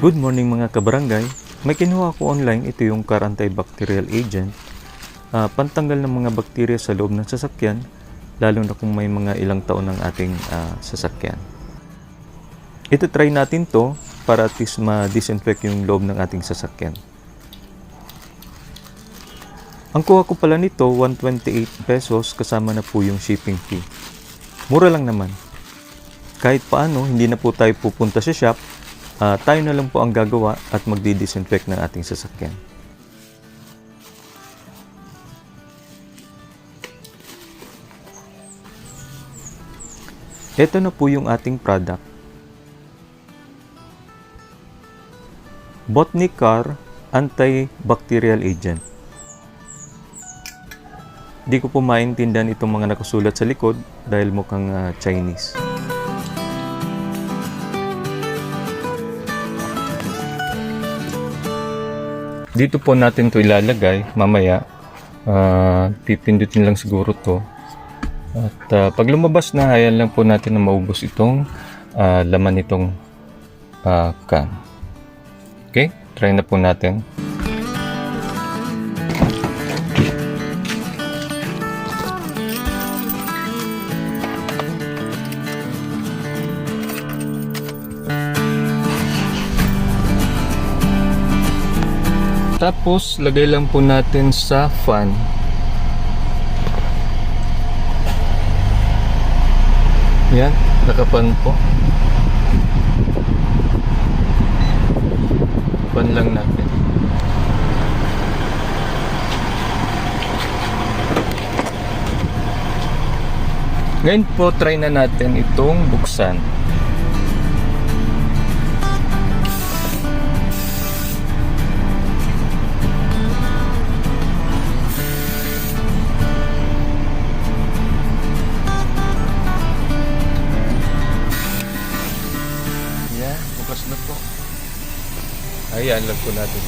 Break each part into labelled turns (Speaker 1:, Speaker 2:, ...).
Speaker 1: Good morning mga kabarangay. May kinuha ko online, ito yung car antibacterial agent. Pantanggal ng mga bakterya sa loob ng sasakyan, lalo na kung may mga ilang taon ng ating sasakyan. Ito try natin to para at least ma-disinfect yung loob ng ating sasakyan. Ang kuha ko pala nito, 128 pesos kasama na po yung shipping fee. Mura lang naman. Kahit paano, hindi na po tayo pupunta sa shop. Tayo na lang po ang gagawa at magdi-disinfect ng ating sasakyan. Ito na po yung ating product. Botany Car Antibacterial Agent. Di ko po maintindihan itong mga nakasulat sa likod dahil mukhang Chinese. Dito po natin to ilalagay mamaya. Pipindutin lang siguro to. At pag lumabas na, hayaan lang po natin na maubos itong laman nitong can. Okay, try na po natin. Tapos, lagay lang po natin sa fan. Yan, nakapan po. Fan lang natin. Ngayon po, try na natin itong buksan. Bukas na po. Ayan lang po natin.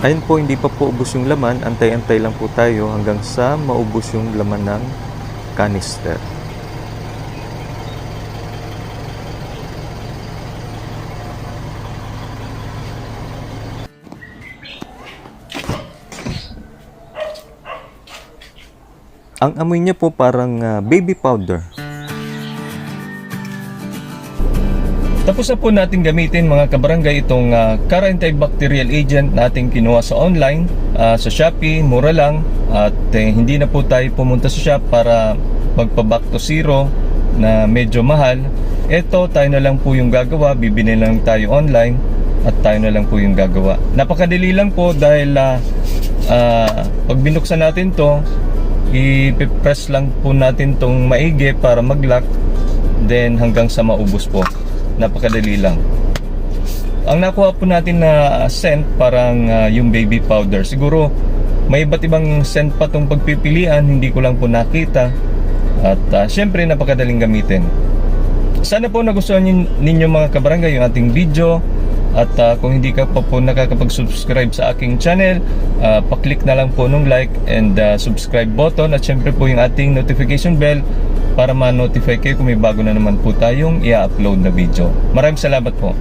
Speaker 1: Ayun po, hindi pa po ubos yung laman. Antay-antay lang po tayo hanggang sa maubos yung laman ng canister. Ang amoy niya po parang baby powder. Tapos na po natin gamitin mga kabarangay itong car antibacterial agent na ating kinuha sa online, sa Shopee, mura lang. At hindi na po tayo pumunta sa shop para magpa-back to zero na medyo mahal. Ito, tayo na lang po yung gagawa, bibili lang tayo online at tayo na lang po yung gagawa. Napakadali lang po dahil pag binuksan natin to, i-press lang po natin tong maigi para mag-lock, then hanggang sa maubos po. Napakadali lang. Ang nakuha po natin na scent parang yung baby powder. Siguro may iba't ibang scent pa itong pagpipilian, hindi ko lang po nakita. At syempre napakadaling gamitin. Sana po nagustuhan ninyo mga kabarangay yung ating video. At kung hindi ka pa po nakakapag-subscribe sa aking channel, pa-click na lang po nung like and subscribe button. At syempre po yung ating notification bell para ma-notify kayo kung may bago na naman po tayong i-upload na video. Maraming salamat po.